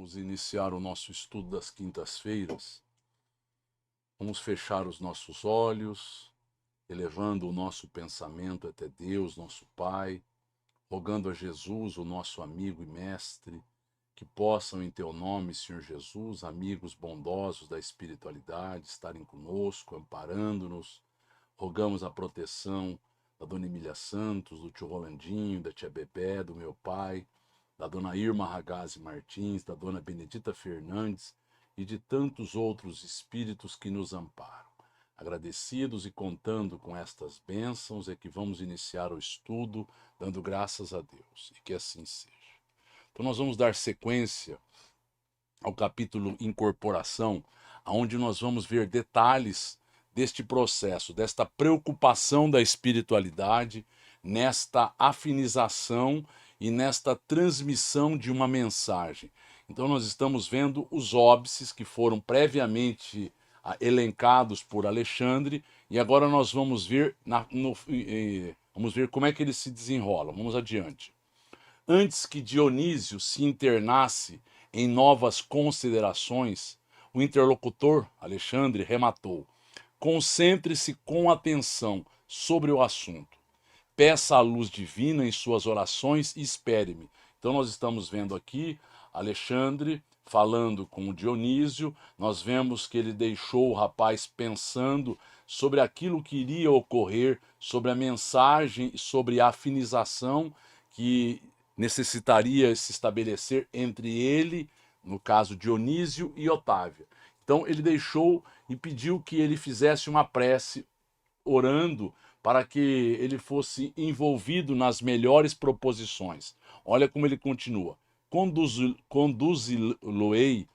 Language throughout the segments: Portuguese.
vamos iniciar o nosso estudo das quintas-feiras. Vamos fechar os nossos olhos, elevando o nosso pensamento até Deus, nosso Pai, rogando a Jesus, o nosso amigo e mestre, que possam em teu nome, Senhor Jesus, amigos bondosos da espiritualidade, estarem conosco, amparando-nos. Rogamos a proteção da Dona Emília Santos, do tio Rolandinho, da tia Bebé, do meu pai, da Dona Irma Ragazzi Martins, da Dona Benedita Fernandes e de tantos outros espíritos que nos amparam. Agradecidos e contando com estas bênçãos é que vamos iniciar o estudo, dando graças a Deus, e que assim seja. Então nós vamos dar sequência ao capítulo Incorporação, onde nós vamos ver detalhes deste processo, desta preocupação da espiritualidade, nesta afinização e nesta transmissão de uma mensagem. Então nós estamos vendo os óbices que foram previamente elencados por Alexandre, e agora nós vamos ver, vamos ver como é que eles se desenrolam. Vamos adiante. Antes que Dionísio se internasse em novas considerações, o interlocutor, Alexandre, rematou: concentre-se com atenção sobre o assunto. Peça a luz divina em suas orações e espere-me. Então nós estamos vendo aqui Alexandre falando com o Dionísio. Nós vemos que ele deixou o rapaz pensando sobre aquilo que iria ocorrer, sobre a mensagem, sobre a afinização que necessitaria se estabelecer entre ele, no caso Dionísio, e Otávia. Então ele deixou e pediu que ele fizesse uma prece, orando para que ele fosse envolvido nas melhores proposições. Olha como ele continua: conduzi-lo-ei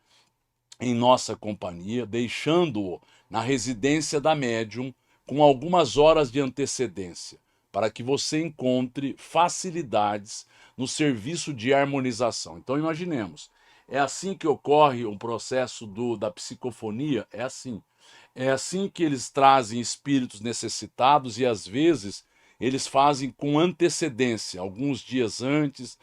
em nossa companhia, deixando-o na residência da médium com algumas horas de antecedência, para que você encontre facilidades no serviço de harmonização. Então imaginemos, é assim que ocorre o processo da psicofonia, é assim. É assim que eles trazem espíritos necessitados e às vezes eles fazem com antecedência, alguns dias antes,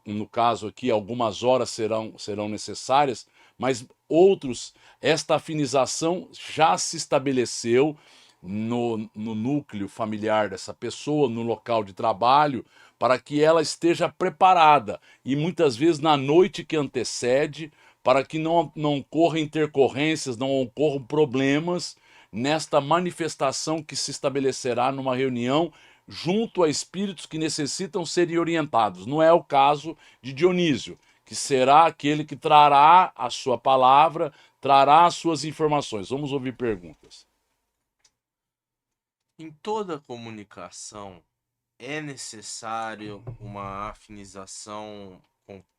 no caso aqui algumas horas serão necessárias, mas outros, esta afinização já se estabeleceu no núcleo familiar dessa pessoa, no local de trabalho, para que ela esteja preparada, e muitas vezes na noite que antecede, para que não ocorram intercorrências, não ocorram problemas nesta manifestação que se estabelecerá numa reunião junto a espíritos que necessitam serem orientados. Não é o caso de Dionísio, que será aquele que trará a sua palavra, trará as suas informações. Vamos ouvir perguntas. Em toda comunicação é necessário uma afinização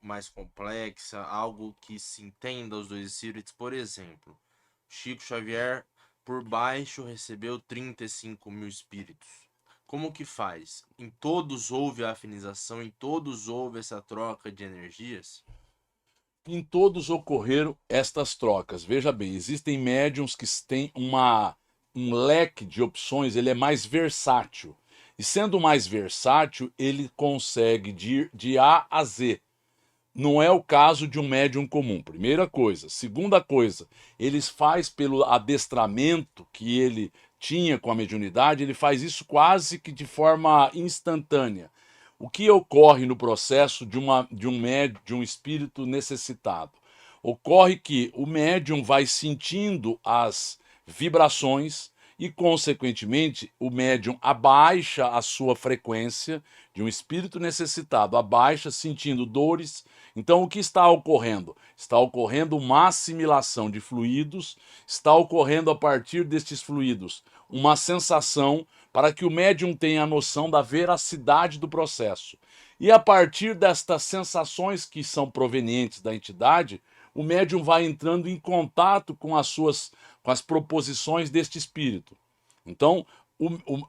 mais complexa, algo que se entenda os dois espíritos. Por exemplo, Chico Xavier, por baixo, recebeu 35 mil espíritos. Como que faz? Em todos houve a afinização, em todos houve essa troca de energias? Em todos ocorreram estas trocas. Veja bem, existem médiums que têm um leque de opções, ele é mais versátil. E sendo mais versátil, ele consegue ir de A a Z. Não é o caso de um médium comum, primeira coisa. Segunda coisa, ele faz pelo adestramento que ele tinha com a mediunidade, ele faz isso quase que de forma instantânea. O que ocorre no processo de um espírito necessitado? Ocorre que o médium vai sentindo as vibrações e, consequentemente, o médium abaixa a sua frequência de um espírito necessitado, abaixa sentindo dores. Então, o que está ocorrendo? Está ocorrendo uma assimilação de fluidos, está ocorrendo a partir destes fluidos uma sensação para que o médium tenha a noção da veracidade do processo. E a partir destas sensações que são provenientes da entidade, o médium vai entrando em contato com as proposições deste espírito. Então,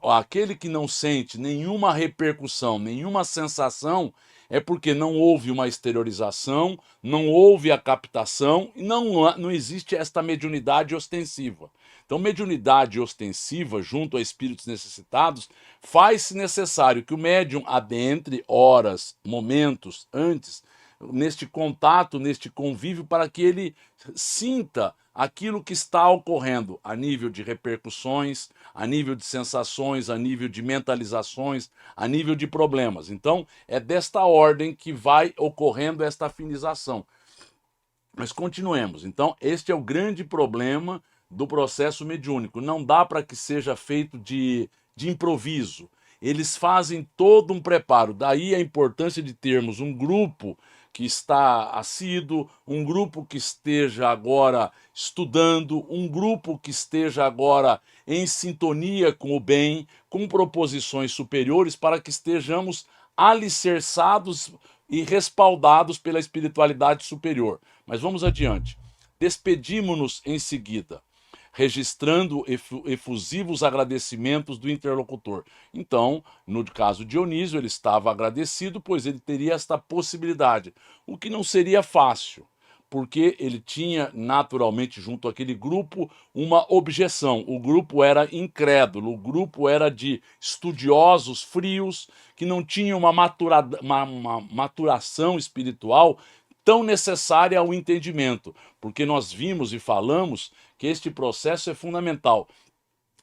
aquele que não sente nenhuma repercussão, nenhuma sensação, é porque não houve uma exteriorização, não houve a captação e não existe esta mediunidade ostensiva. Então, mediunidade ostensiva junto a espíritos necessitados faz-se necessário que o médium adentre horas, momentos antes, neste contato, neste convívio, para que ele sinta aquilo que está ocorrendo a nível de repercussões, a nível de sensações, a nível de mentalizações, a nível de problemas. Então, é desta ordem que vai ocorrendo esta afinização. Mas continuemos. Então, este é o grande problema do processo mediúnico. Não dá para que seja feito de improviso. Eles fazem todo um preparo. Daí a importância de termos um grupo que está assíduo, um grupo que esteja agora estudando, um grupo que esteja agora em sintonia com o bem, com proposições superiores, para que estejamos alicerçados e respaldados pela espiritualidade superior. Mas vamos adiante. Despedimos-nos em seguida, registrando efusivos agradecimentos do interlocutor. Então, no caso de Dionísio, ele estava agradecido, pois ele teria esta possibilidade, o que não seria fácil, porque ele tinha naturalmente junto àquele grupo uma objeção. O grupo era incrédulo, o grupo era de estudiosos frios que não tinham uma maturação espiritual tão necessária ao entendimento, porque nós vimos e falamos que este processo é fundamental.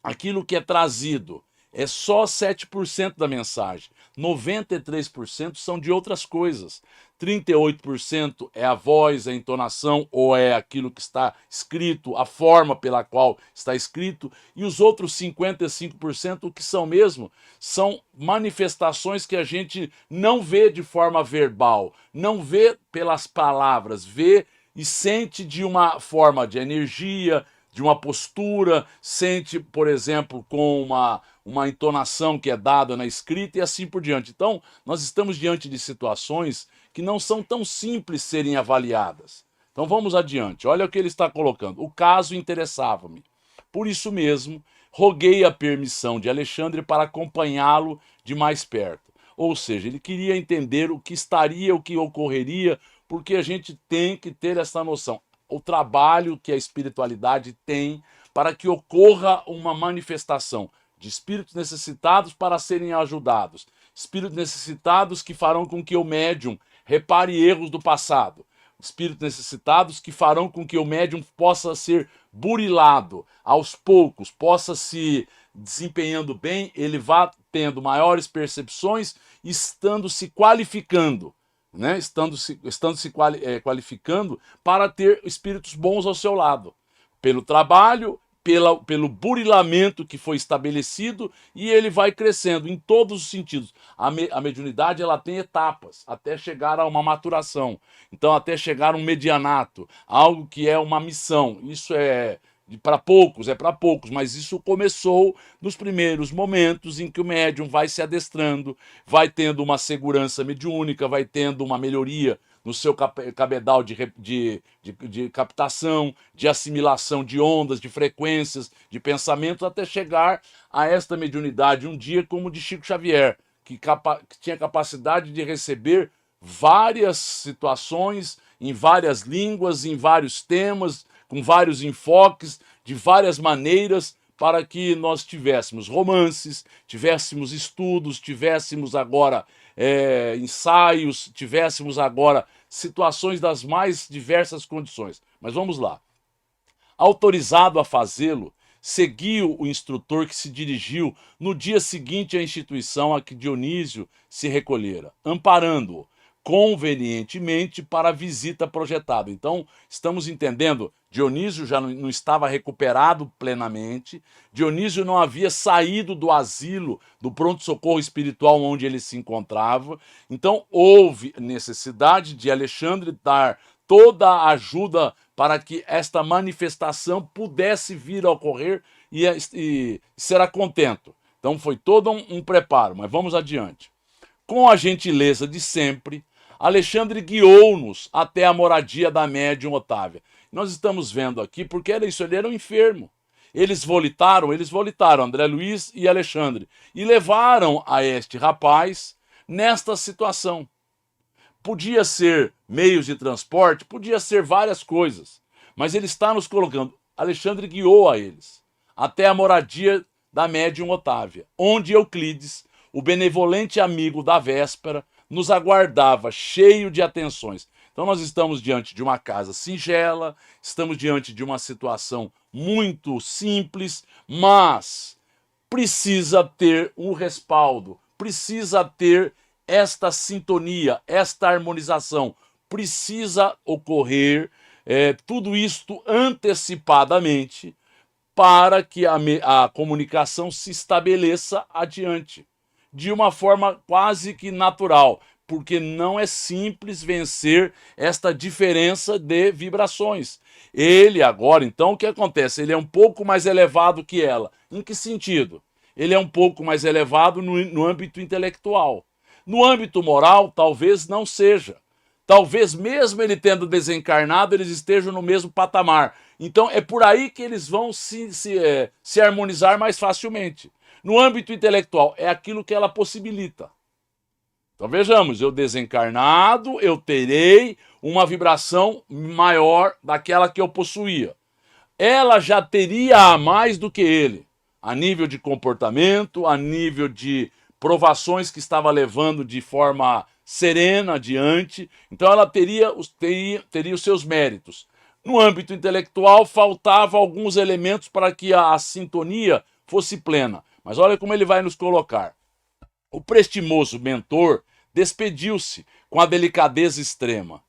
Aquilo que é trazido é só 7% da mensagem. 93% são de outras coisas. 38% é a voz, a entonação, ou é aquilo que está escrito, a forma pela qual está escrito. E os outros 55%, o que são mesmo, são manifestações que a gente não vê de forma verbal, não vê pelas palavras, vê e sente de uma forma de energia, de uma postura, sente, por exemplo, com uma entonação que é dada na escrita e assim por diante. Então, nós estamos diante de situações que não são tão simples serem avaliadas. Então, vamos adiante. Olha o que ele está colocando. O caso interessava-me. Por isso mesmo, roguei a permissão de Alexandre para acompanhá-lo de mais perto. Ou seja, ele queria entender o que estaria, o que ocorreria, porque a gente tem que ter essa noção. O trabalho que a espiritualidade tem para que ocorra uma manifestação de espíritos necessitados para serem ajudados, espíritos necessitados que farão com que o médium repare erros do passado, espíritos necessitados que farão com que o médium possa ser burilado aos poucos, possa se desempenhando bem, ele vá tendo maiores percepções, estando se qualificando. Né? Estando se qualificando para ter espíritos bons ao seu lado, pelo trabalho, pelo burilamento que foi estabelecido, e ele vai crescendo em todos os sentidos. A mediunidade ela tem etapas até chegar a uma maturação, então até chegar a um medianato, algo que é uma missão. Isso é para poucos, mas isso começou nos primeiros momentos em que o médium vai se adestrando, vai tendo uma segurança mediúnica, vai tendo uma melhoria no seu cabedal de captação, de assimilação de ondas, de frequências, de pensamentos, até chegar a esta mediunidade um dia como de Chico Xavier, que tinha capacidade de receber várias situações, em várias línguas, em vários temas, com vários enfoques, de várias maneiras, para que nós tivéssemos romances, tivéssemos estudos, tivéssemos agora ensaios, tivéssemos agora situações das mais diversas condições. Mas vamos lá. Autorizado a fazê-lo, seguiu o instrutor que se dirigiu no dia seguinte à instituição a que Dionísio se recolhera, amparando-o convenientemente para a visita projetada. Então, estamos entendendo, Dionísio já não estava recuperado plenamente, Dionísio não havia saído do asilo, do pronto-socorro espiritual onde ele se encontrava, então houve necessidade de Alexandre dar toda a ajuda para que esta manifestação pudesse vir a ocorrer e será contento. Então foi todo um preparo, mas vamos adiante. Com a gentileza de sempre, Alexandre guiou-nos até a moradia da médium Otávia. Nós estamos vendo aqui, porque era isso, ele era um enfermo. Eles volitaram, André Luiz e Alexandre, e levaram a este rapaz nesta situação. Podia ser meios de transporte, podia ser várias coisas, mas ele está nos colocando. Alexandre guiou a eles até a moradia da médium Otávia, onde Euclides, o benevolente amigo da véspera, nos aguardava, cheio de atenções. Então nós estamos diante de uma casa singela, estamos diante de uma situação muito simples, mas precisa ter um respaldo, precisa ter esta sintonia, esta harmonização, precisa ocorrer tudo isto antecipadamente para que a comunicação se estabeleça adiante, de uma forma quase que natural, porque não é simples vencer esta diferença de vibrações. Ele agora, então, o que acontece? Ele é um pouco mais elevado que ela. Em que sentido? Ele é um pouco mais elevado no âmbito intelectual. No âmbito moral, talvez não seja. Talvez mesmo ele tendo desencarnado, eles estejam no mesmo patamar. Então é por aí que eles vão se harmonizar mais facilmente. No âmbito intelectual, é aquilo que ela possibilita. Então vejamos, eu desencarnado, eu terei uma vibração maior daquela que eu possuía. Ela já teria a mais do que ele, a nível de comportamento, a nível de provações que estava levando de forma serena adiante. Então ela teria os seus méritos. No âmbito intelectual, faltavam alguns elementos para que a sintonia fosse plena. Mas olha como ele vai nos colocar. O prestimoso mentor despediu-se com a delicadeza extrema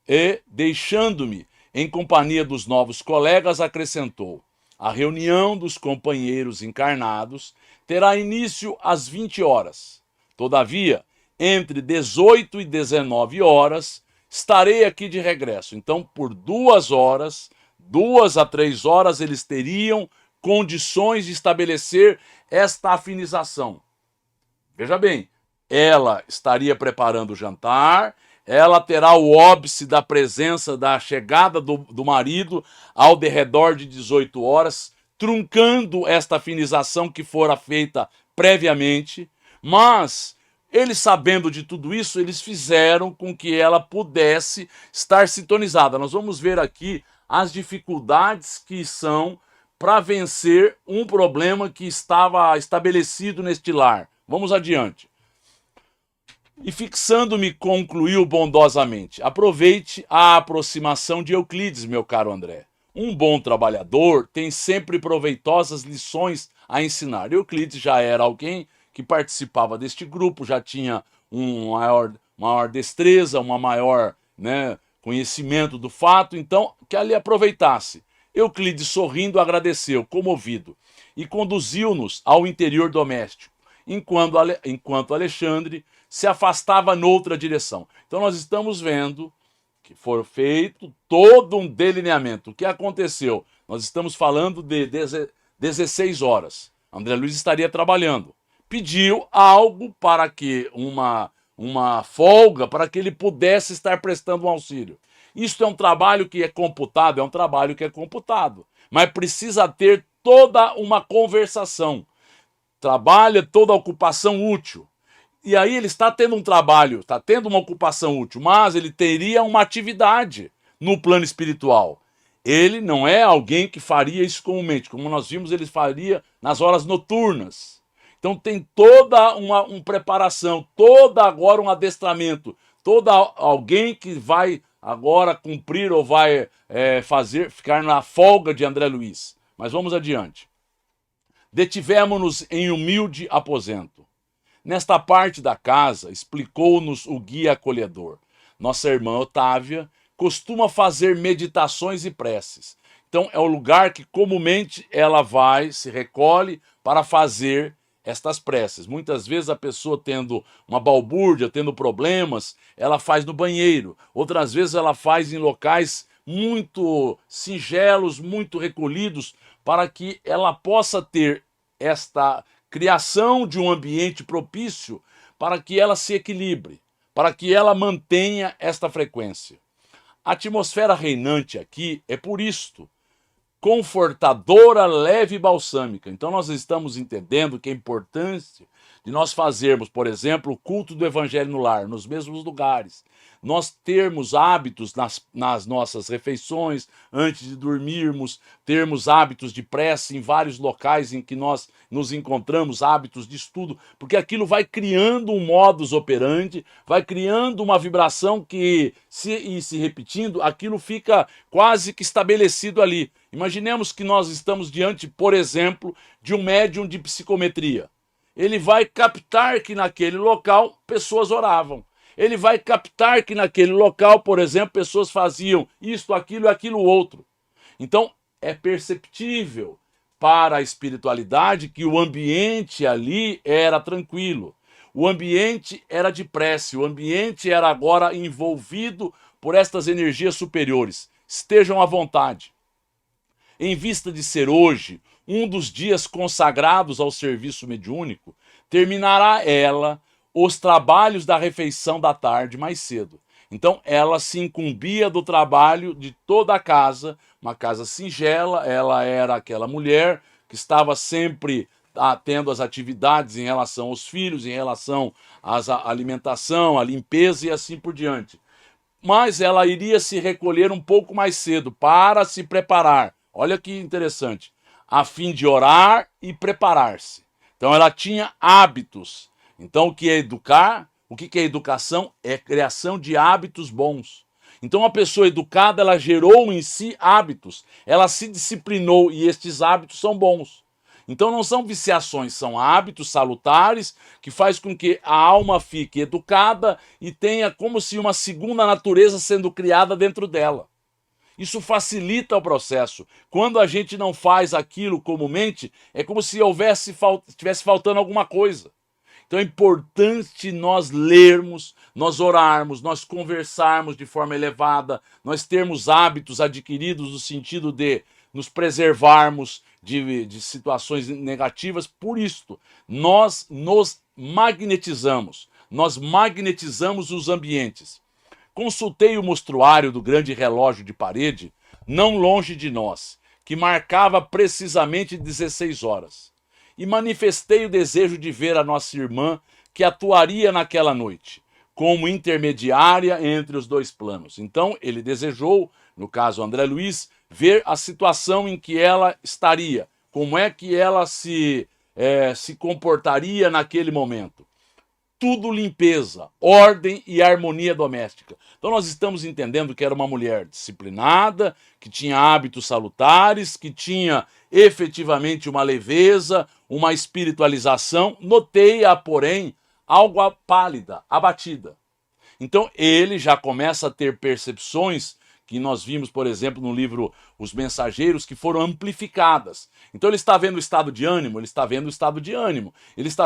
e, deixando-me em companhia dos novos colegas, acrescentou: a reunião dos companheiros encarnados terá início às 20 horas. Todavia, entre 18 e 19 horas, estarei aqui de regresso. Então, por 2 horas, 2 a 3 horas, eles teriam condições de estabelecer esta afinização. Veja bem, ela estaria preparando o jantar, ela terá o óbice da presença, da chegada do marido ao derredor de 18 horas, truncando esta afinização que fora feita previamente, mas eles, sabendo de tudo isso, eles fizeram com que ela pudesse estar sintonizada. Nós vamos ver aqui as dificuldades que são para vencer um problema que estava estabelecido neste lar. Vamos adiante. E fixando-me, concluiu bondosamente: aproveite a aproximação de Euclides, meu caro André. Um bom trabalhador tem sempre proveitosas lições a ensinar. Euclides já era alguém que participava deste grupo, já tinha maior destreza, uma maior conhecimento do fato, então que ali aproveitasse. Euclides, sorrindo, agradeceu, comovido, e conduziu-nos ao interior doméstico, enquanto Alexandre se afastava noutra direção. Então nós estamos vendo que foi feito todo um delineamento. O que aconteceu? Nós estamos falando de 16 horas. André Luiz estaria trabalhando. Pediu algo para que uma folga para que ele pudesse estar prestando um auxílio. Isto é um trabalho que é computado, mas precisa ter toda uma conversação. Trabalha toda a ocupação útil. E aí ele está tendo um trabalho, está tendo uma ocupação útil, mas ele teria uma atividade no plano espiritual. Ele não é alguém que faria isso comumente. Como nós vimos, ele faria nas horas noturnas. Então tem toda uma preparação, toda agora um adestramento, toda alguém que vai agora cumprir ou vai ficar na folga de André Luiz. Mas vamos adiante. Detivemos-nos em humilde aposento. Nesta parte da casa, explicou-nos o guia acolhedor, nossa irmã Otávia costuma fazer meditações e preces. Então é o lugar que comumente ela vai, se recolhe para fazer estas preces. Muitas vezes a pessoa tendo uma balbúrdia, tendo problemas, ela faz no banheiro. Outras vezes ela faz em locais muito singelos, muito recolhidos, para que ela possa ter esta criação de um ambiente propício para que ela se equilibre, para que ela mantenha esta frequência. A atmosfera reinante aqui é por isto, confortadora, leve e balsâmica. Então nós estamos entendendo que é importante de nós fazermos, por exemplo, o culto do Evangelho no lar, nos mesmos lugares. nós termos hábitos nas nossas refeições, antes de dormirmos, termos hábitos de prece em vários locais em que nós nos encontramos, hábitos de estudo, porque aquilo vai criando um modus operandi, vai criando uma vibração que, se repetindo, aquilo fica quase que estabelecido ali. Imaginemos que nós estamos diante, por exemplo, de um médium de psicometria. Ele vai captar que naquele local pessoas oravam. Ele vai captar que naquele local, por exemplo, pessoas faziam isto, aquilo e aquilo outro. Então, é perceptível para a espiritualidade que o ambiente ali era tranquilo. O ambiente era de prece, o ambiente era agora envolvido por estas energias superiores. Estejam à vontade. Em vista de ser hoje um dos dias consagrados ao serviço mediúnico, terminará ela os trabalhos da refeição da tarde mais cedo. Então ela se incumbia do trabalho de toda a casa, uma casa singela, ela era aquela mulher que estava sempre tendo as atividades em relação aos filhos, em relação à alimentação, à limpeza e assim por diante. Mas ela iria se recolher um pouco mais cedo para se preparar. Olha que interessante. A fim de orar e preparar-se. Então ela tinha hábitos. Então o que é educar? O que é educação? É criação de hábitos bons. Então a pessoa educada, ela gerou em si hábitos. Ela se disciplinou e estes hábitos são bons. Então não são viciações, são hábitos salutares que faz com que a alma fique educada e tenha como se uma segunda natureza sendo criada dentro dela. Isso facilita o processo. Quando a gente não faz aquilo comumente, é como se estivesse faltando alguma coisa. Então é importante nós lermos, nós orarmos, nós conversarmos de forma elevada, nós termos hábitos adquiridos no sentido de nos preservarmos de situações negativas. Por isto, nós nos magnetizamos, os ambientes. Consultei o mostruário do grande relógio de parede, não longe de nós, que marcava precisamente 16 horas. E manifestei o desejo de ver a nossa irmã, que atuaria naquela noite, como intermediária entre os dois planos. Então, ele desejou, no caso André Luiz, ver a situação em que ela estaria, como é que ela se comportaria naquele momento. Tudo limpeza, ordem e harmonia doméstica. Então nós estamos entendendo que era uma mulher disciplinada, que tinha hábitos salutares, que tinha efetivamente uma leveza, uma espiritualização. Notei-a, porém, algo pálida, abatida. Então ele já começa a ter percepções que nós vimos, por exemplo, no livro Os Mensageiros, que foram amplificadas. Então ele está vendo o estado de ânimo, ele está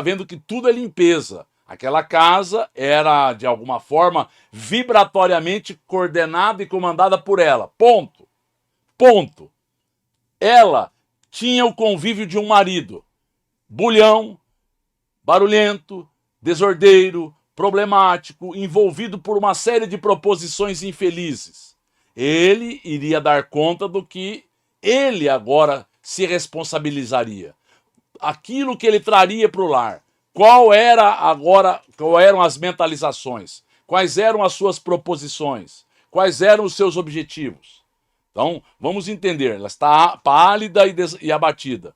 vendo que tudo é limpeza. Aquela casa era, de alguma forma, vibratoriamente coordenada e comandada por ela. Ponto. Ponto. Ela tinha o convívio de um marido bulhão, barulhento, desordeiro, problemático, envolvido por uma série de proposições infelizes. Ele iria dar conta do que ele agora se responsabilizaria. Aquilo que ele traria para o lar. Qual eram as mentalizações? Quais eram as suas proposições? Quais eram os seus objetivos? Então, vamos entender. Ela está pálida e abatida.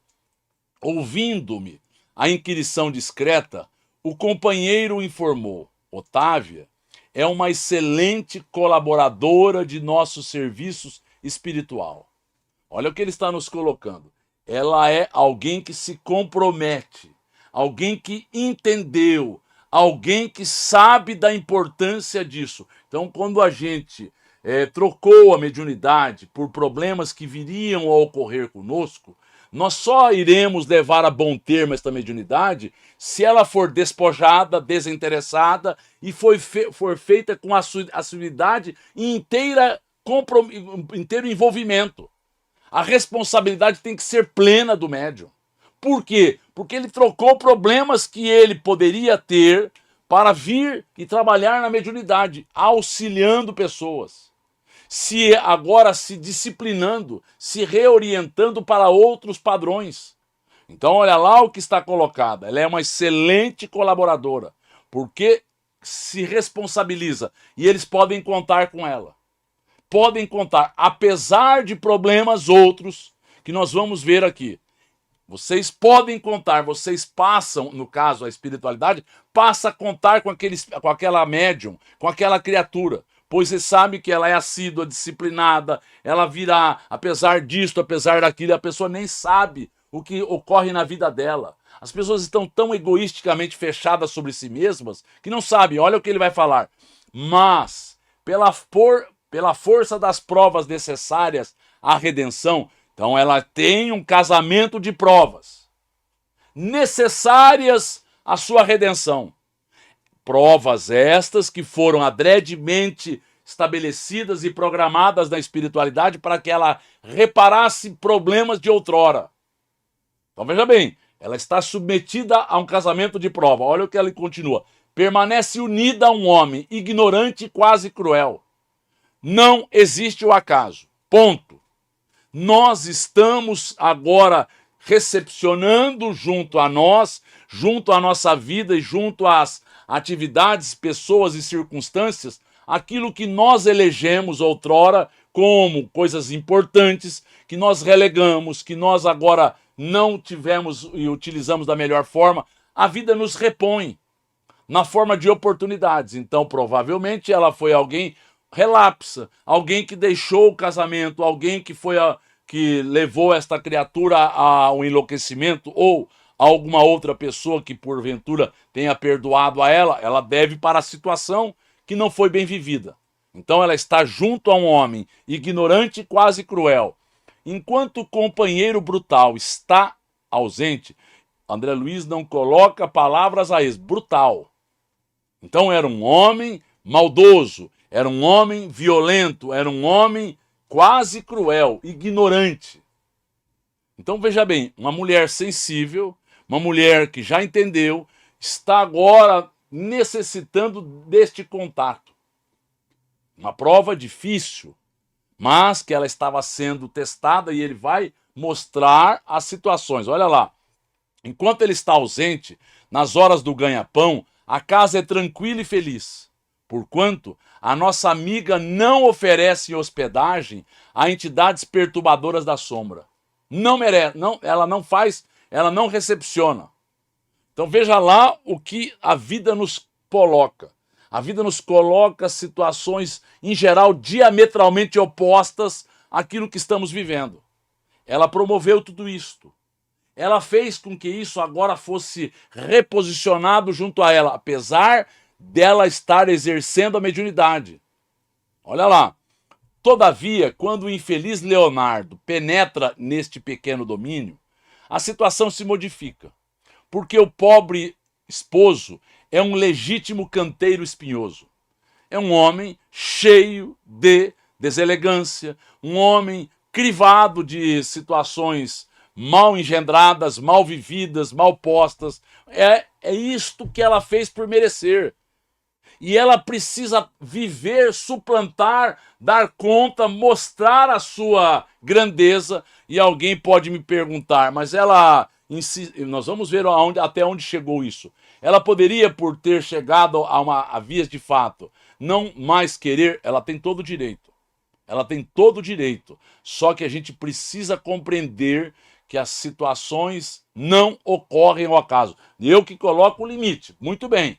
Ouvindo-me a inquirição discreta, o companheiro informou: Otávia é uma excelente colaboradora de nosso serviço espiritual. Olha o que ele está nos colocando. Ela é alguém que se compromete, alguém que entendeu, alguém que sabe da importância disso. Então, quando a gente trocou a mediunidade por problemas que viriam a ocorrer conosco, nós só iremos levar a bom termo esta mediunidade se ela for despojada, desinteressada e for feita com assiduidade e inteiro envolvimento. A responsabilidade tem que ser plena do médium. Por quê? Porque ele trocou problemas que ele poderia ter para vir e trabalhar na mediunidade, auxiliando pessoas. Agora se disciplinando, se reorientando para outros padrões. Então olha lá o que está colocado. Ela é uma excelente colaboradora, porque se responsabiliza e eles podem contar com ela. Podem contar, apesar de problemas outros que nós vamos ver aqui. Vocês podem contar, vocês passam, no caso a espiritualidade, passa a contar com aquela médium, com aquela criatura, pois você sabe que ela é assídua, disciplinada, ela virá, apesar disto, apesar daquilo, a pessoa nem sabe o que ocorre na vida dela. As pessoas estão tão egoisticamente fechadas sobre si mesmas que não sabem, olha o que ele vai falar. Mas, pela força das provas necessárias à redenção, então ela tem um casamento de provas necessárias à sua redenção. Provas estas que foram adredemente estabelecidas e programadas na espiritualidade para que ela reparasse problemas de outrora. Então veja bem, ela está submetida a um casamento de prova. Olha o que ela continua. Permanece unida a um homem ignorante e quase cruel. Não existe o acaso. Ponto. Nós estamos agora recepcionando junto a nós, junto à nossa vida e junto às atividades, pessoas e circunstâncias, aquilo que nós elegemos outrora como coisas importantes, que nós relegamos, que nós agora não tivemos e utilizamos da melhor forma. A vida nos repõe na forma de oportunidades. Então, provavelmente, ela foi alguém relapsa, alguém que deixou o casamento, alguém que que levou esta criatura ao enlouquecimento, ou alguma outra pessoa que porventura tenha perdoado a ela, ela deve para a situação que não foi bem vivida. Então ela está junto a um homem ignorante e quase cruel. Enquanto o companheiro brutal está ausente, André Luiz não coloca palavras a isso, brutal. Então era um homem maldoso, era um homem violento, era um homem quase cruel, ignorante. Então veja bem, uma mulher sensível, uma mulher que já entendeu, está agora necessitando deste contato. Uma prova difícil, mas que ela estava sendo testada e ele vai mostrar as situações. Olha lá, enquanto ele está ausente, nas horas do ganha-pão, a casa é tranquila e feliz, porquanto a nossa amiga não oferece hospedagem a entidades perturbadoras da sombra. Não merece, não, ela não faz, ela não recepciona. Então veja lá o que a vida nos coloca. A vida nos coloca situações, em geral, diametralmente opostas àquilo que estamos vivendo. Ela promoveu tudo isto. Ela fez com que isso agora fosse reposicionado junto a ela, apesar dela estar exercendo a mediunidade. Olha lá. Todavia, quando o infeliz Leonardo penetra neste pequeno domínio, a situação se modifica, porque o pobre esposo é um legítimo canteiro espinhoso. É um homem cheio de deselegância, um homem crivado de situações mal engendradas, mal vividas, mal postas. É isto que ela fez por merecer. E ela precisa viver, suplantar, dar conta, mostrar a sua grandeza. E alguém pode me perguntar, mas ela, nós vamos ver até onde chegou isso. Ela poderia, por ter chegado a vias de fato, não mais querer, ela tem todo o direito. Ela tem todo o direito. Só que a gente precisa compreender que as situações não ocorrem ao acaso. Eu que coloco o limite. Muito bem.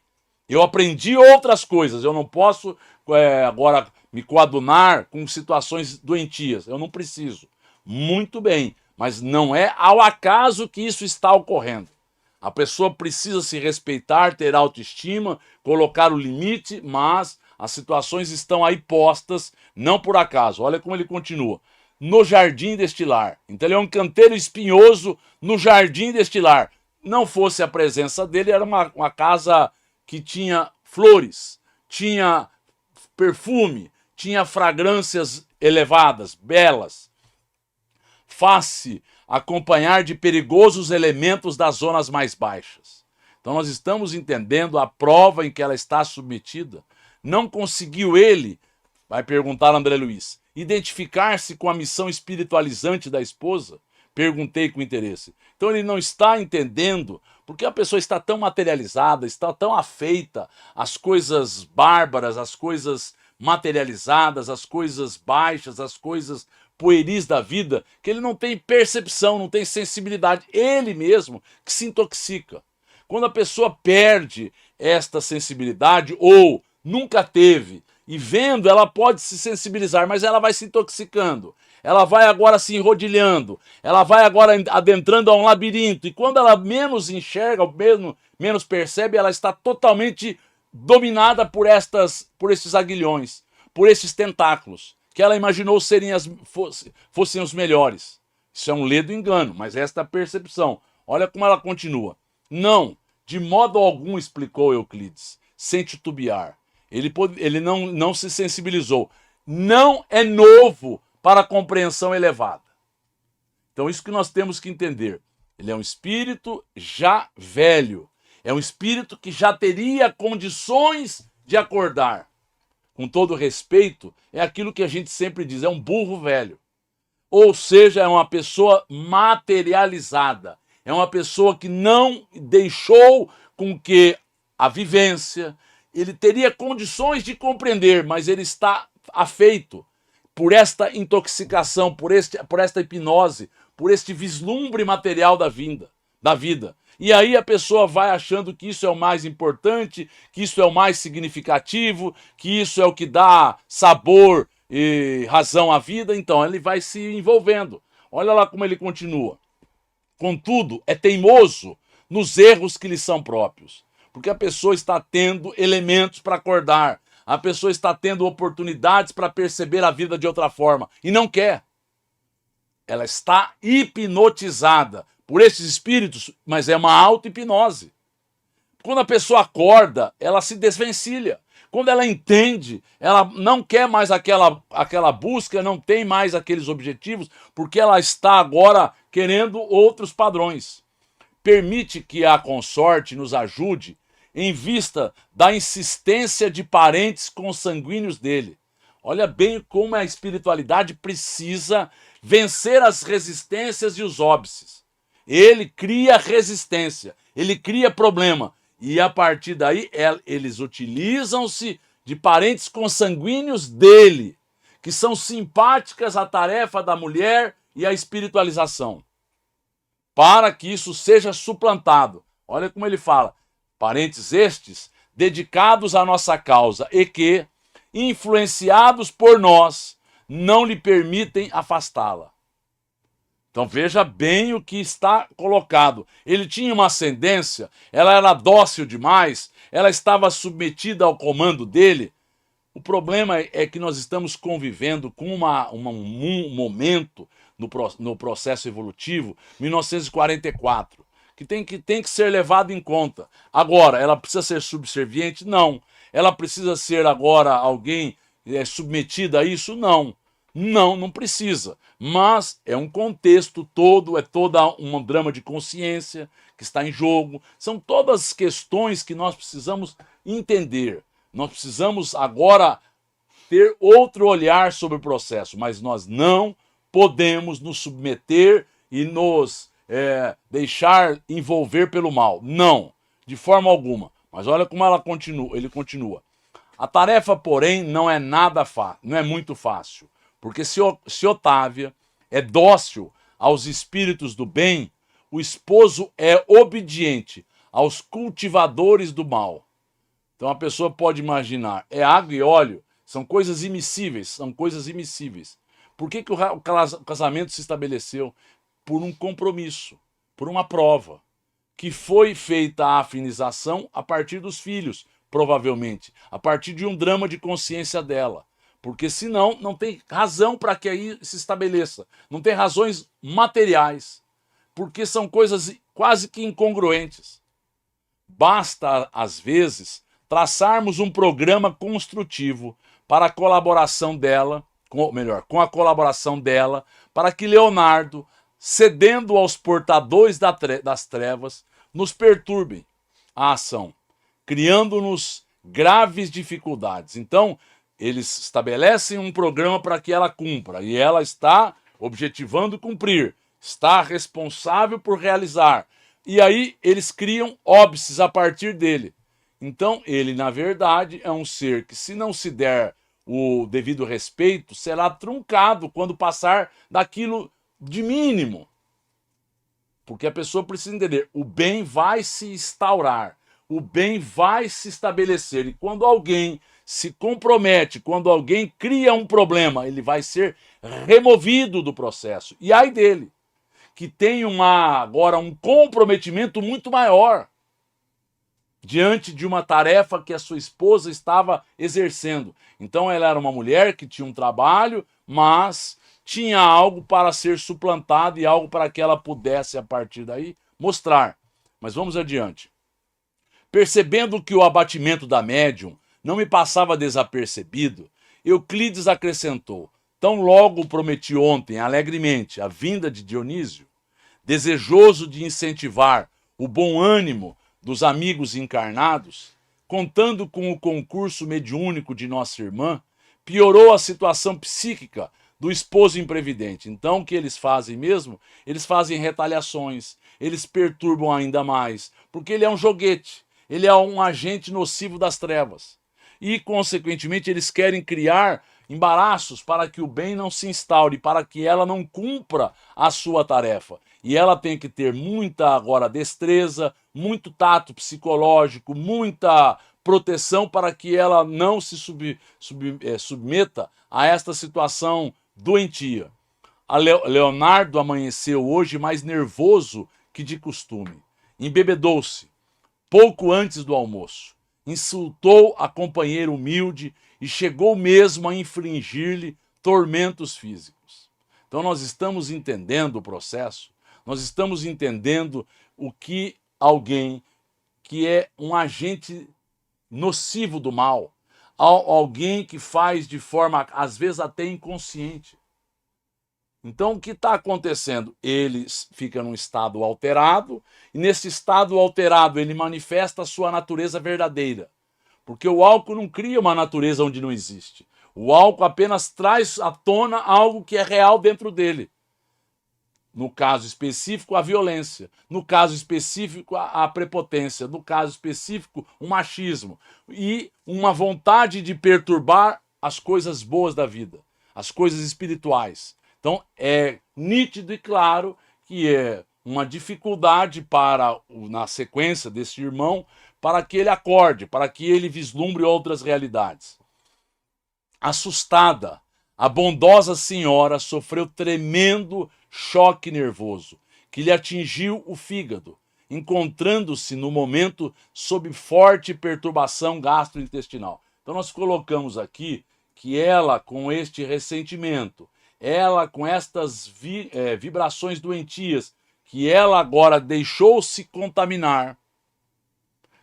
Eu aprendi outras coisas. Eu não posso agora me coadunar com situações doentias. Eu não preciso. Muito bem. Mas não é ao acaso que isso está ocorrendo. A pessoa precisa se respeitar, ter autoestima, colocar o limite, mas as situações estão aí postas, não por acaso. Olha como ele continua. No jardim deste lar. Então ele é um canteiro espinhoso no jardim deste lar. Não fosse a presença dele, era uma casa que tinha flores, tinha perfume, tinha fragrâncias elevadas, belas. Faz-se acompanhar de perigosos elementos das zonas mais baixas. Então nós estamos entendendo a prova em que ela está submetida. Não conseguiu ele, vai perguntar André Luiz, identificar-se com a missão espiritualizante da esposa? Perguntei com interesse. Então ele não está entendendo Porque a pessoa está tão materializada, está tão afeita às coisas bárbaras, às coisas materializadas, às coisas baixas, às coisas pueris da vida, que ele não tem percepção, não tem sensibilidade. Ele mesmo que se intoxica. Quando a pessoa perde esta sensibilidade ou nunca teve, e vendo, ela pode se sensibilizar, mas ela vai se intoxicando. Ela vai agora se enrodilhando, ela vai agora adentrando a um labirinto, e quando ela menos enxerga, menos percebe, ela está totalmente dominada por esses aguilhões, por esses tentáculos, que ela imaginou fossem os melhores. Isso é um ledo engano, mas esta é a percepção. Olha como ela continua. Não, de modo algum, explicou Euclides, sem titubear. Ele não se sensibilizou. Não é novo para a compreensão elevada. Então, isso que nós temos que entender. Ele é um espírito já velho. É um espírito que já teria condições de acordar. Com todo respeito, é aquilo que a gente sempre diz, é um burro velho. Ou seja, é uma pessoa materializada. É uma pessoa que não deixou com que a vivência, ele teria condições de compreender, mas ele está afeito por esta intoxicação, por esta hipnose, por este vislumbre material da vida. E aí a pessoa vai achando que isso é o mais importante, que isso é o mais significativo, que isso é o que dá sabor e razão à vida, então ele vai se envolvendo. Olha lá como ele continua. Contudo, é teimoso nos erros que lhe são próprios, porque a pessoa está tendo elementos para acordar, a pessoa está tendo oportunidades para perceber a vida de outra forma e não quer. Ela está hipnotizada por esses espíritos, mas é uma auto-hipnose. Quando a pessoa acorda, ela se desvencilha. Quando ela entende, ela não quer mais aquela busca, não tem mais aqueles objetivos, porque ela está agora querendo outros padrões. Permite que a consorte nos ajude em vista da insistência de parentes consanguíneos dele. Olha bem como a espiritualidade precisa vencer as resistências e os óbices. Ele cria resistência, ele cria problema. E a partir daí, eles utilizam-se de parentes consanguíneos dele, que são simpáticas à tarefa da mulher e à espiritualização, para que isso seja suplantado. Olha como ele fala, parentes estes dedicados à nossa causa e que, influenciados por nós, não lhe permitem afastá-la. Então veja bem o que está colocado. Ele tinha uma ascendência, ela era dócil demais, ela estava submetida ao comando dele. O problema é que nós estamos convivendo com um momento no processo evolutivo, 1944, que tem que ser levado em conta. Agora, ela precisa ser subserviente? Não. Ela precisa ser agora alguém submetida a isso? Não. Não precisa. Mas é um contexto todo, é toda um drama de consciência que está em jogo. São todas questões que nós precisamos entender. Nós precisamos agora ter outro olhar sobre o processo, mas nós não podemos nos submeter e nos deixar envolver pelo mal. Não, de forma alguma. Mas olha como ele continua. A tarefa, porém, não é muito fácil. Porque se Otávia é dócil aos espíritos do bem, o esposo é obediente aos cultivadores do mal. Então a pessoa pode imaginar, água e óleo são coisas immiscíveis, Por que o casamento se estabeleceu? Por um compromisso, por uma prova, que foi feita a afinização a partir dos filhos, provavelmente, a partir de um drama de consciência dela. Porque senão não tem razão para que aí se estabeleça. Não tem razões materiais. Porque são coisas quase que incongruentes. Basta, às vezes, traçarmos um programa construtivo para a colaboração dela, com a colaboração dela, para que Leonardo, cedendo aos portadores das trevas, nos perturbem a ação, criando-nos graves dificuldades. Então, eles estabelecem um programa para que ela cumpra, e ela está objetivando cumprir, está responsável por realizar, e aí eles criam óbices a partir dele. Então, ele, na verdade, é um ser que, se não se der o devido respeito, será truncado quando passar daquilo de mínimo. Porque a pessoa precisa entender, o bem vai se instaurar, o bem vai se estabelecer. E quando alguém se compromete, quando alguém cria um problema, ele vai ser removido do processo. E ai dele, que tem agora um comprometimento muito maior diante de uma tarefa que a sua esposa estava exercendo. Então ela era uma mulher que tinha um trabalho, mas tinha algo para ser suplantado e algo para que ela pudesse, a partir daí, mostrar. Mas vamos adiante. Percebendo que o abatimento da médium não me passava desapercebido, Euclides acrescentou: tão logo prometi ontem, alegremente, a vinda de Dionísio, desejoso de incentivar o bom ânimo dos amigos encarnados, contando com o concurso mediúnico de nossa irmã, piorou a situação psíquica do esposo imprevidente. Então, o que eles fazem mesmo? Eles fazem retaliações, eles perturbam ainda mais, porque ele é um joguete, ele é um agente nocivo das trevas. E, consequentemente, eles querem criar embaraços para que o bem não se instaure, para que ela não cumpra a sua tarefa. E ela tem que ter muita, agora, destreza, muito tato psicológico, muita proteção para que ela não se submeta a esta situação doentia. Leonardo amanheceu hoje mais nervoso que de costume. Embebedou-se pouco antes do almoço. Insultou a companheira humilde e chegou mesmo a infligir-lhe tormentos físicos. Então nós estamos entendendo o processo, nós estamos entendendo o que alguém que é um agente nocivo do mal, alguém que faz de forma, às vezes, até inconsciente. Então, o que está acontecendo? Ele fica num estado alterado, e nesse estado alterado ele manifesta a sua natureza verdadeira. Porque o álcool não cria uma natureza onde não existe. O álcool apenas traz à tona algo que é real dentro dele. No caso específico, a violência. No caso específico, a prepotência. No caso específico, o machismo. E uma vontade de perturbar as coisas boas da vida, as coisas espirituais. Então, é nítido e claro que é uma dificuldade para, na sequência desse irmão, para que ele acorde, para que ele vislumbre outras realidades. Assustada, a bondosa senhora sofreu tremendo choque nervoso, que lhe atingiu o fígado, encontrando-se no momento sob forte perturbação gastrointestinal. Então nós colocamos aqui que ela, com este ressentimento, ela com estas vibrações doentias, que ela agora deixou-se contaminar,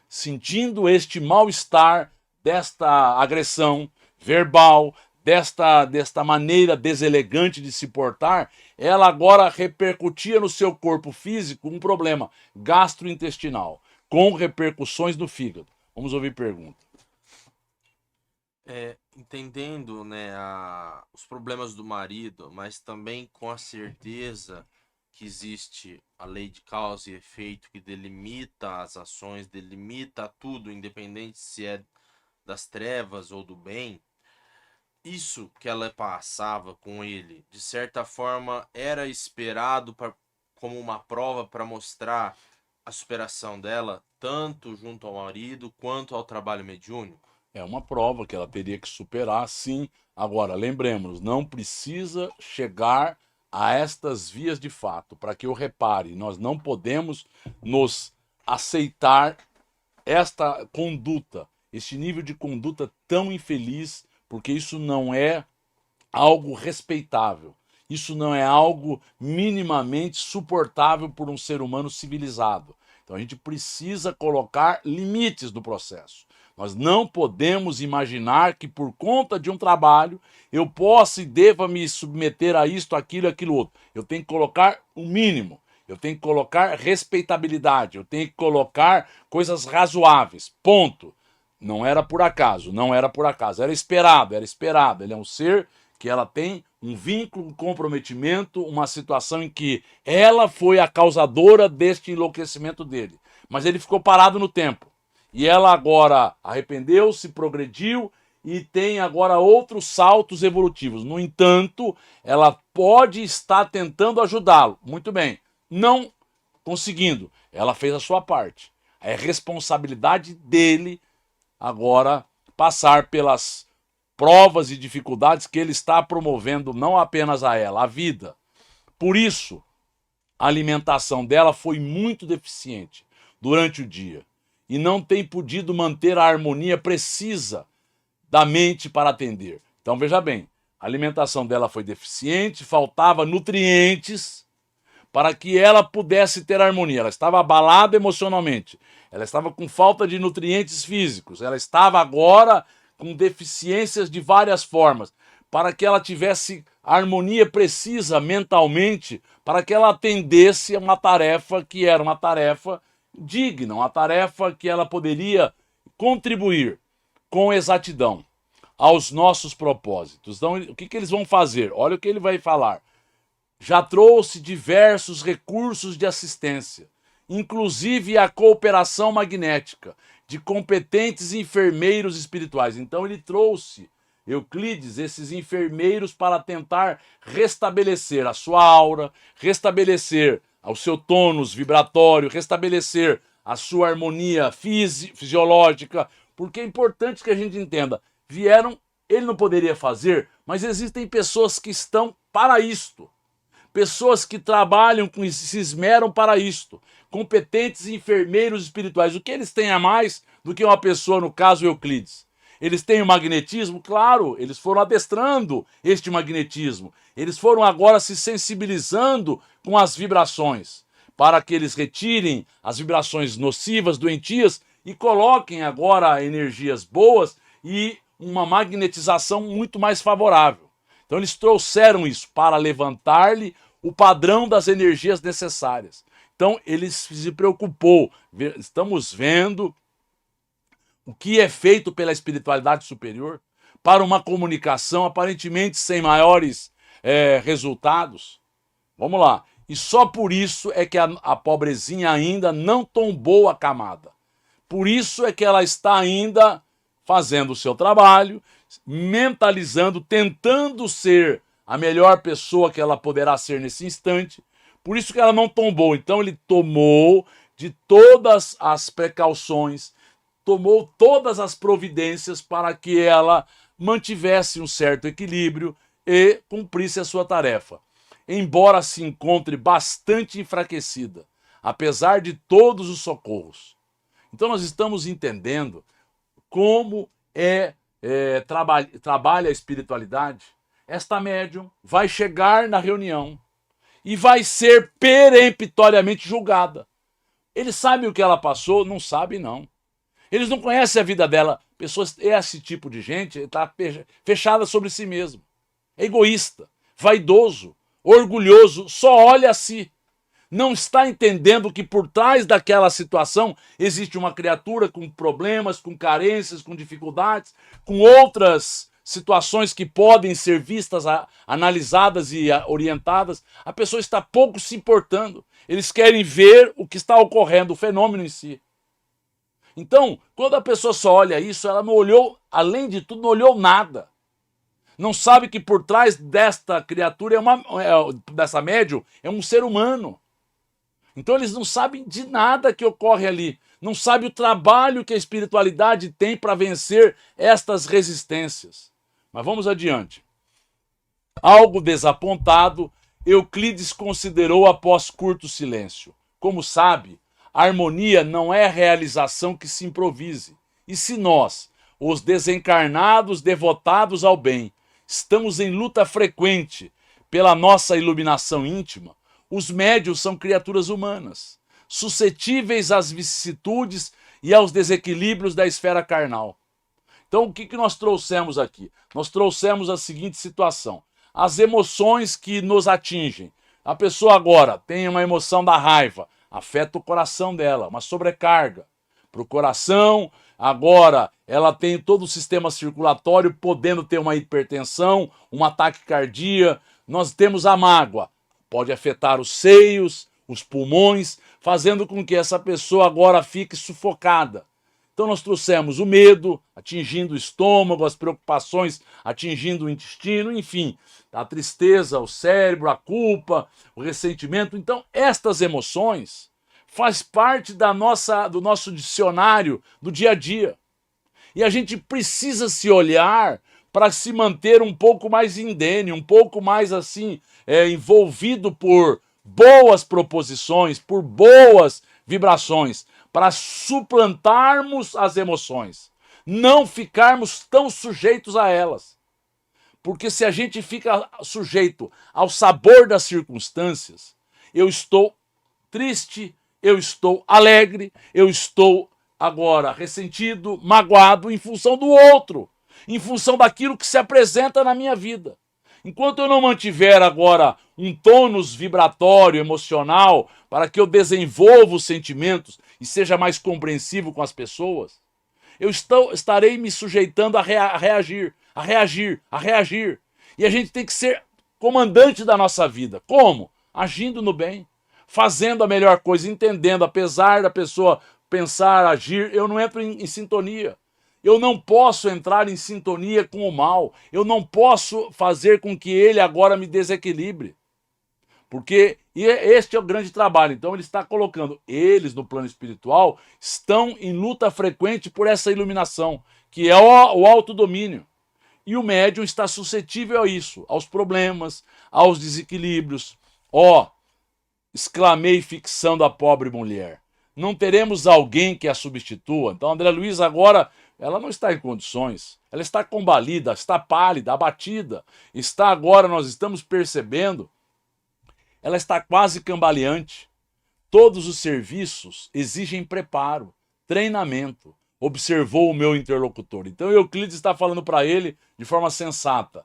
sentindo este mal-estar desta agressão verbal, desta maneira deselegante de se portar, ela agora repercutia no seu corpo físico um problema gastrointestinal, com repercussões no fígado. Vamos ouvir pergunta. Entendendo, né, os problemas do marido, mas também com a certeza que existe a lei de causa e efeito que delimita as ações, delimita tudo, independente se é das trevas ou do bem. Isso que ela passava com ele, de certa forma, era esperado como uma prova para mostrar a superação dela, tanto junto ao marido quanto ao trabalho mediúnico. É uma prova que ela teria que superar, sim. Agora, lembremos, não precisa chegar a estas vias de fato. Para que eu repare, nós não podemos nos aceitar esta conduta, este nível de conduta tão infeliz, porque isso não é algo respeitável. Isso não é algo minimamente suportável por um ser humano civilizado. Então a gente precisa colocar limites no processo. Nós não podemos imaginar que por conta de um trabalho eu possa e deva me submeter a isto, aquilo e aquilo outro. Eu tenho que colocar o mínimo. Eu tenho que colocar respeitabilidade. Eu tenho que colocar coisas razoáveis. Ponto. Não era por acaso, não era por acaso. Era esperado, era esperado. Ele é um ser que ela tem um vínculo, um comprometimento, uma situação em que ela foi a causadora deste enlouquecimento dele. Mas ele ficou parado no tempo. E ela agora arrependeu-se, progrediu e tem agora outros saltos evolutivos. No entanto, ela pode estar tentando ajudá-lo. Muito bem. Não conseguindo. Ela fez a sua parte. É responsabilidade dele agora passar pelas provas e dificuldades que ele está promovendo, não apenas a ela, a vida. Por isso, a alimentação dela foi muito deficiente durante o dia e não tem podido manter a harmonia precisa da mente para atender. Então, veja bem, a alimentação dela foi deficiente, faltava nutrientes para que ela pudesse ter harmonia. Ela estava abalada emocionalmente, ela estava com falta de nutrientes físicos, ela estava agora com deficiências de várias formas, para que ela tivesse harmonia precisa mentalmente, para que ela atendesse a uma tarefa que era uma tarefa digna, uma tarefa que ela poderia contribuir com exatidão aos nossos propósitos. Então, o que eles vão fazer? Olha o que ele vai falar. Já trouxe diversos recursos de assistência, inclusive a cooperação magnética de competentes enfermeiros espirituais. Então ele trouxe, Euclides, esses enfermeiros para tentar restabelecer a sua aura, restabelecer o seu tônus vibratório, restabelecer a sua harmonia fisiológica, porque é importante que a gente entenda, vieram, ele não poderia fazer, mas existem pessoas que estão para isto. Pessoas que trabalham, se esmeram para isto. Competentes enfermeiros espirituais. O que eles têm a mais do que uma pessoa, no caso Euclides? Eles têm o magnetismo? Claro, eles foram adestrando este magnetismo. Eles foram agora se sensibilizando com as vibrações, para que eles retirem as vibrações nocivas, doentias, e coloquem agora energias boas e uma magnetização muito mais favorável. Então eles trouxeram isso para levantar-lhe o padrão das energias necessárias. Então ele se preocupou. Estamos vendo o que é feito pela espiritualidade superior para uma comunicação aparentemente sem maiores resultados. Vamos lá. E só por isso é que a pobrezinha ainda não tombou a camada. Por isso é que ela está ainda fazendo o seu trabalho, mentalizando, tentando ser a melhor pessoa que ela poderá ser nesse instante. Por isso que ela não tombou. Então ele tomou de todas as precauções, tomou todas as providências para que ela mantivesse um certo equilíbrio e cumprisse a sua tarefa. Embora se encontre bastante enfraquecida, apesar de todos os socorros. Então nós estamos entendendo como trabalha a espiritualidade. Esta médium vai chegar na reunião e vai ser peremptoriamente julgada. Eles sabem o que ela passou? Não sabem, não. Eles não conhecem a vida dela. Pessoas, esse tipo de gente está fechada sobre si mesmo. É egoísta, vaidoso, orgulhoso, só olha a si. Não está entendendo que por trás daquela situação existe uma criatura com problemas, com carências, com dificuldades, com outras situações que podem ser vistas, analisadas e orientadas. A pessoa está pouco se importando. Eles querem ver o que está ocorrendo, o fenômeno em si. Então, quando a pessoa só olha isso, ela não olhou, além de tudo, não olhou nada. Não sabe que por trás desta criatura, dessa médium, é um ser humano. Então eles não sabem de nada que ocorre ali. Não sabem o trabalho que a espiritualidade tem para vencer estas resistências. Mas vamos adiante. Algo desapontado, Euclides considerou após curto silêncio. Como sabe, a harmonia não é a realização que se improvise. E se nós, os desencarnados devotados ao bem, estamos em luta frequente pela nossa iluminação íntima, os médiuns são criaturas humanas, suscetíveis às vicissitudes e aos desequilíbrios da esfera carnal. Então, o que nós trouxemos aqui? Nós trouxemos a seguinte situação. As emoções que nos atingem. A pessoa agora tem uma emoção da raiva, afeta o coração dela, uma sobrecarga para o coração, agora ela tem todo o sistema circulatório podendo ter uma hipertensão, um ataque cardíaco. Nós temos a mágoa, pode afetar os seios, os pulmões, fazendo com que essa pessoa agora fique sufocada. Então nós trouxemos o medo, atingindo o estômago, as preocupações atingindo o intestino, enfim, a tristeza, o cérebro, a culpa, o ressentimento. Então estas emoções faz parte do nosso dicionário do dia a dia. E a gente precisa se olhar para se manter um pouco mais indene, um pouco mais assim, envolvido por boas proposições, por boas vibrações, para suplantarmos as emoções, não ficarmos tão sujeitos a elas. Porque se a gente fica sujeito ao sabor das circunstâncias, eu estou triste, eu estou alegre, eu estou agora ressentido, magoado em função do outro, em função daquilo que se apresenta na minha vida. Enquanto eu não mantiver agora um tônus vibratório, emocional, para que eu desenvolva os sentimentos e seja mais compreensivo com as pessoas, eu estarei me sujeitando a reagir. E a gente tem que ser comandante da nossa vida. Como? Agindo no bem, fazendo a melhor coisa, entendendo, apesar da pessoa pensar, agir, eu não entro em sintonia. Eu não posso entrar em sintonia com o mal. Eu não posso fazer com que ele agora me desequilibre. Porque este é o grande trabalho. Então ele está colocando, eles no plano espiritual estão em luta frequente por essa iluminação, que é o autodomínio. E o médium está suscetível a isso, aos problemas, aos desequilíbrios. Exclamei fixando a pobre mulher. Não teremos alguém que a substitua. Então André Luiz agora, ela não está em condições. Ela está combalida, está pálida, abatida. Nós estamos percebendo, ela está quase cambaleante. Todos os serviços exigem preparo, treinamento, observou o meu interlocutor. Então Euclides está falando para ele de forma sensata.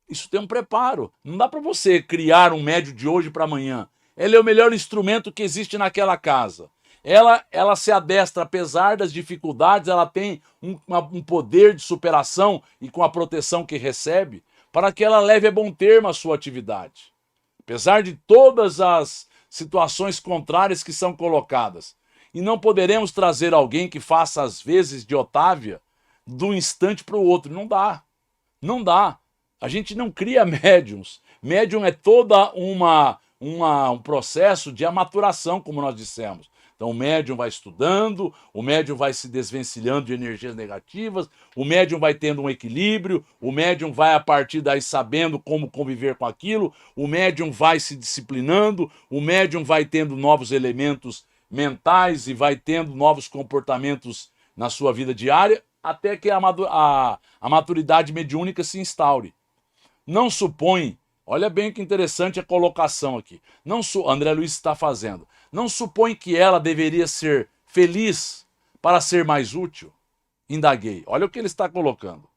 Isso tem um preparo. Não dá para você criar um médium de hoje para amanhã. Ele é o melhor instrumento que existe naquela casa. Ela se adestra, apesar das dificuldades, ela tem um poder de superação e com a proteção que recebe, para que ela leve a bom termo a sua atividade. Apesar de todas as situações contrárias que são colocadas. E não poderemos trazer alguém que faça as vezes de Otávia de um instante para o outro. Não dá. Não dá. A gente não cria médiums. Médium é toda um processo de amaturação, como nós dissemos. Então o médium vai estudando, o médium vai se desvencilhando de energias negativas, o médium vai tendo um equilíbrio, o médium vai a partir daí sabendo como conviver com aquilo, o médium vai se disciplinando, o médium vai tendo novos elementos mentais e vai tendo novos comportamentos na sua vida diária, até que a maturidade mediúnica se instaure. Não supõe, olha bem que interessante a colocação aqui, André Luiz está fazendo, não supõe que ela deveria ser feliz para ser mais útil? Indaguei, olha o que ele está colocando.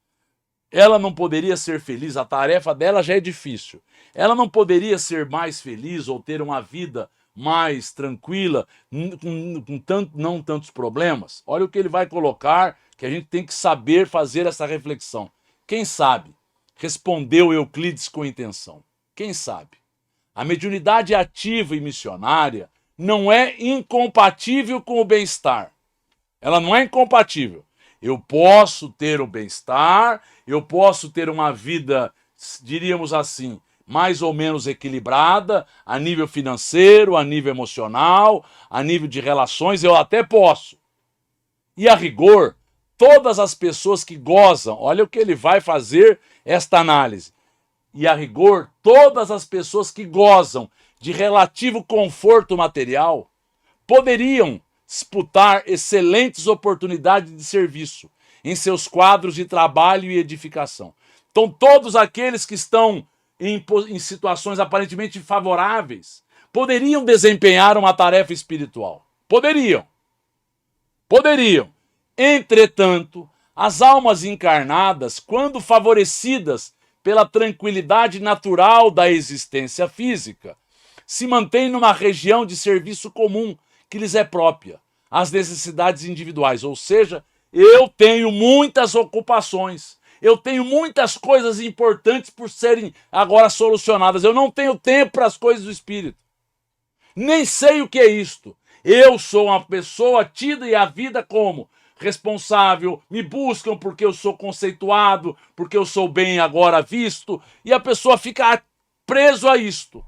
Ela não poderia ser feliz, a tarefa dela já é difícil. Ela não poderia ser mais feliz ou ter uma vida mais tranquila, com não tantos problemas? Olha o que ele vai colocar, que a gente tem que saber fazer essa reflexão. Quem sabe? Respondeu Euclides com intenção. Quem sabe? A mediunidade ativa e missionária não é incompatível com o bem-estar. Ela não é incompatível. Eu posso ter o bem-estar, eu posso ter uma vida, diríamos assim, mais ou menos equilibrada, a nível financeiro, a nível emocional, a nível de relações, eu até posso. E a rigor, todas as pessoas que gozam, olha o que ele vai fazer esta análise. E a rigor, todas as pessoas que gozam de relativo conforto material poderiam disputar excelentes oportunidades de serviço em seus quadros de trabalho e edificação. Então, todos aqueles que estão em situações aparentemente favoráveis poderiam desempenhar uma tarefa espiritual. Poderiam. Entretanto, as almas encarnadas, quando favorecidas pela tranquilidade natural da existência física, se mantêm numa região de serviço comum que lhes é própria, às necessidades individuais, ou seja, Eu tenho muitas ocupações. Eu tenho muitas coisas importantes por serem agora solucionadas. Eu não tenho tempo para as coisas do Espírito. Nem sei o que é isto. Eu sou uma pessoa tida e a vida como responsável, me buscam porque eu sou conceituado, porque eu sou bem agora visto, e a pessoa fica preso a isto.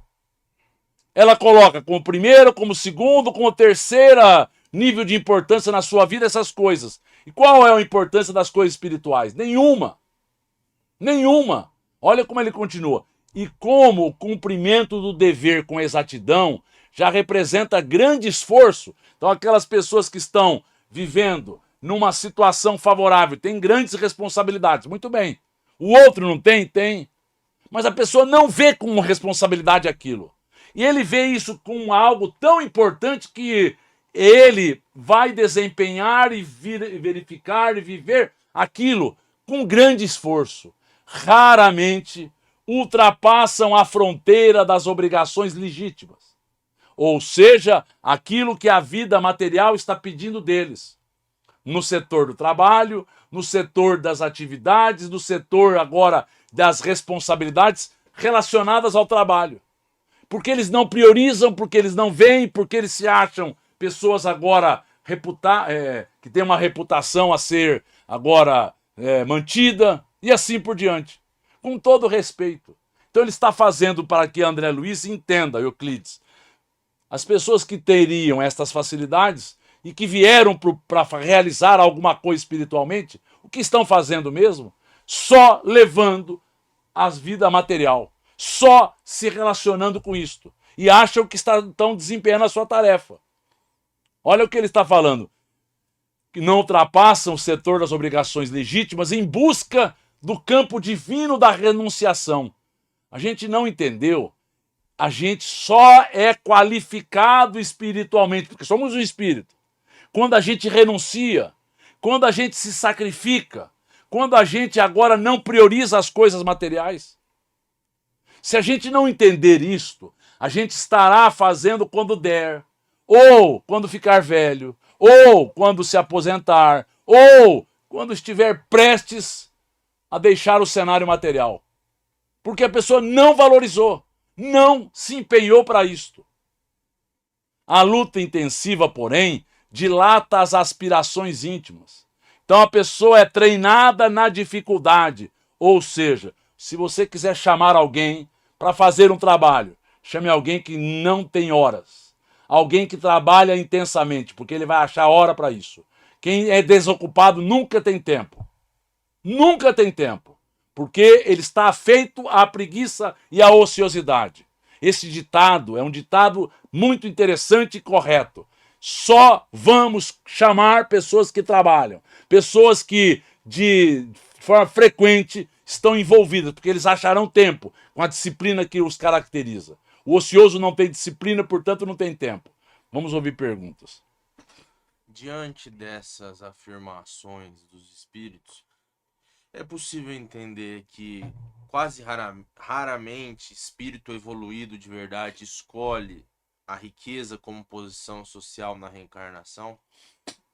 Ela coloca como primeiro, como segundo, como terceira nível de importância na sua vida essas coisas. E qual é a importância das coisas espirituais? Nenhuma. Nenhuma. Olha como ele continua. E como o cumprimento do dever com exatidão já representa grande esforço. Então, aquelas pessoas que estão vivendo numa situação favorável, têm grandes responsabilidades. Muito bem. O outro não tem? Tem. Mas a pessoa não vê como responsabilidade aquilo. E ele vê isso como algo tão importante que ele vai desempenhar e verificar e viver aquilo com grande esforço. Raramente ultrapassam a fronteira das obrigações legítimas. Ou seja, aquilo que a vida material está pedindo deles. No setor do trabalho, no setor das atividades, no setor agora das responsabilidades relacionadas ao trabalho. Porque eles não priorizam, porque eles não veem, porque eles se acham pessoas agora que têm uma reputação a ser agora mantida e assim por diante. Com todo respeito. Então ele está fazendo para que André Luiz entenda, Euclides, as pessoas que teriam estas facilidades e que vieram para realizar alguma coisa espiritualmente, o que estão fazendo mesmo? Só levando a vida material, só se relacionando com isto. E acham que estão desempenhando a sua tarefa. Olha o que ele está falando. Que não ultrapassam o setor das obrigações legítimas em busca do campo divino da renunciação. A gente não entendeu. A gente só é qualificado espiritualmente, porque somos um espírito. Quando a gente renuncia, quando a gente se sacrifica, quando a gente agora não prioriza as coisas materiais. Se a gente não entender isto, a gente estará fazendo quando der, ou quando ficar velho, ou quando se aposentar, ou quando estiver prestes a deixar o cenário material. Porque a pessoa não valorizou, não se empenhou para isto. A luta intensiva, porém, dilata as aspirações íntimas. Então a pessoa é treinada na dificuldade. Ou seja, se você quiser chamar alguém para fazer um trabalho, chame alguém que não tem horas. Alguém que trabalha intensamente, porque ele vai achar hora para isso. Quem é desocupado nunca tem tempo. Nunca tem tempo. Porque ele está afeito à preguiça e à ociosidade. Esse ditado é um ditado muito interessante e correto. Só vamos chamar pessoas que trabalham, pessoas que de forma frequente estão envolvidas, porque eles acharão tempo com a disciplina que os caracteriza. O ocioso não tem disciplina, portanto não tem tempo. Vamos ouvir perguntas. Diante dessas afirmações dos espíritos, é possível entender que quase raramente espírito evoluído de verdade escolhe a riqueza como posição social na reencarnação?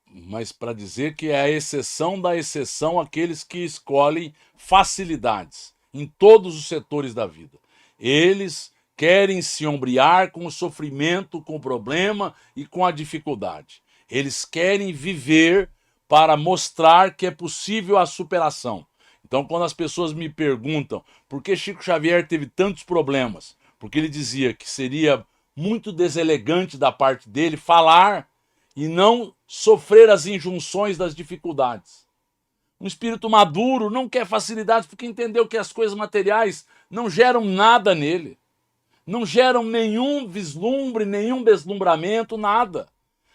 Mas para dizer que é a exceção da exceção aqueles que escolhem facilidades em todos os setores da vida. Eles querem se ombrear com o sofrimento, com o problema e com a dificuldade. Eles querem viver para mostrar que é possível a superação. Então, quando as pessoas me perguntam por que Chico Xavier teve tantos problemas, porque ele dizia que seria muito deselegante da parte dele falar e não sofrer as injunções das dificuldades. Um espírito maduro não quer facilidades porque entendeu que as coisas materiais não geram nada nele. Não geram nenhum vislumbre, nenhum deslumbramento, nada.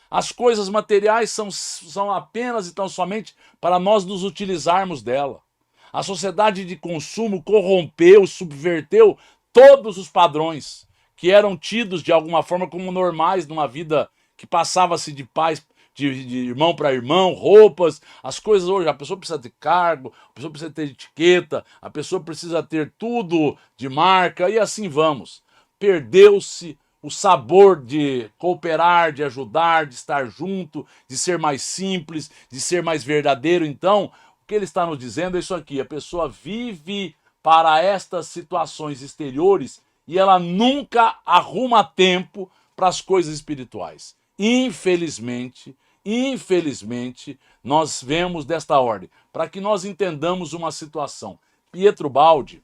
As coisas materiais são apenas e tão somente para nós nos utilizarmos dela. A sociedade de consumo corrompeu, subverteu todos os padrões que eram tidos de alguma forma como normais numa vida que passava-se de paz, de irmão para irmão, roupas, as coisas hoje, a pessoa precisa ter cargo, a pessoa precisa ter etiqueta, a pessoa precisa ter tudo de marca e assim vamos. Perdeu-se o sabor de cooperar, de ajudar, de estar junto, de ser mais simples, de ser mais verdadeiro. Então, o que ele está nos dizendo é isso aqui: a pessoa vive para estas situações exteriores e ela nunca arruma tempo para as coisas espirituais. Infelizmente, nós vemos desta ordem, para que nós entendamos uma situação. Pietro Baldi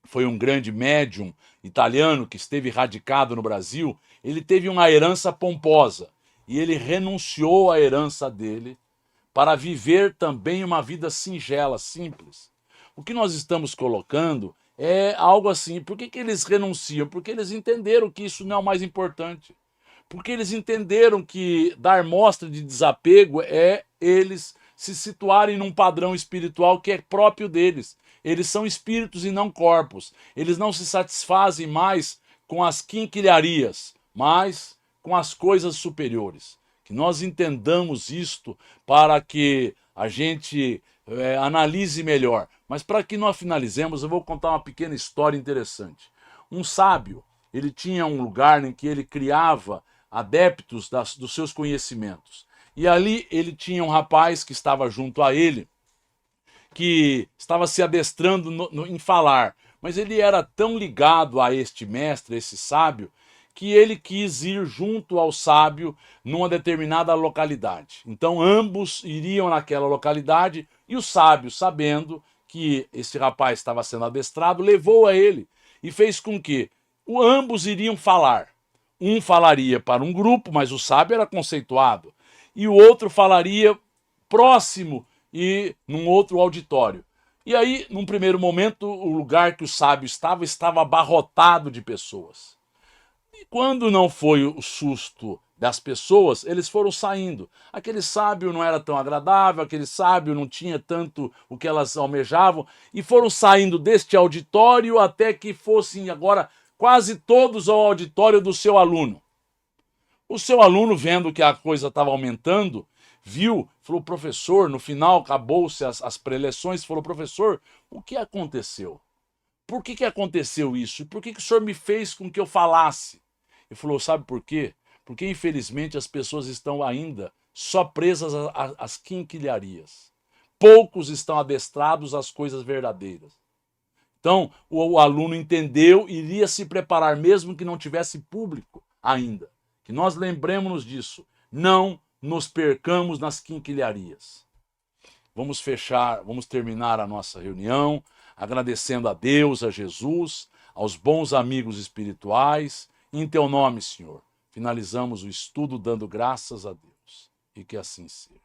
foi um grande médium italiano que esteve radicado no Brasil. Ele teve uma herança pomposa e ele renunciou à herança dele para viver também uma vida singela, simples. O que nós estamos colocando é algo assim. Por que eles renunciam? Porque eles entenderam que isso não é o mais importante. Porque eles entenderam que dar mostra de desapego é eles se situarem num padrão espiritual que é próprio deles. Eles são espíritos e não corpos. Eles não se satisfazem mais com as quinquilharias, mas com as coisas superiores. Que nós entendamos isto para que a gente analise melhor. Mas para que nós finalizemos, eu vou contar uma pequena história interessante. Um sábio, ele tinha um lugar em que ele criava adeptos dos seus conhecimentos. E ali ele tinha um rapaz que estava junto a ele, que estava se adestrando em falar. Mas ele era tão ligado a este mestre, esse sábio, que ele quis ir junto ao sábio numa determinada localidade. Então ambos iriam naquela localidade e o sábio, sabendo que esse rapaz estava sendo adestrado, levou a ele e fez com que ambos iriam falar. Um falaria para um grupo, mas o sábio era conceituado, e o outro falaria próximo e num outro auditório. E aí, num primeiro momento, o lugar que o sábio estava abarrotado de pessoas. E quando não foi o susto das pessoas, eles foram saindo. Aquele sábio não era tão agradável, aquele sábio não tinha tanto o que elas almejavam, e foram saindo deste auditório até que fossem agora quase todos ao auditório do seu aluno. O seu aluno, vendo que a coisa estava aumentando, viu, falou: professor, no final acabou-se as preleções, falou: professor, o que aconteceu? Por que aconteceu isso? Por que o senhor me fez com que eu falasse? Ele falou: sabe por quê? Porque infelizmente as pessoas estão ainda só presas às quinquilharias. Poucos estão adestrados às coisas verdadeiras. Então, o aluno entendeu, iria se preparar, mesmo que não tivesse público ainda. Que nós lembremos disso. Não nos percamos nas quinquilharias. Vamos terminar a nossa reunião agradecendo a Deus, a Jesus, aos bons amigos espirituais. Em teu nome, Senhor, finalizamos o estudo dando graças a Deus. E que assim seja.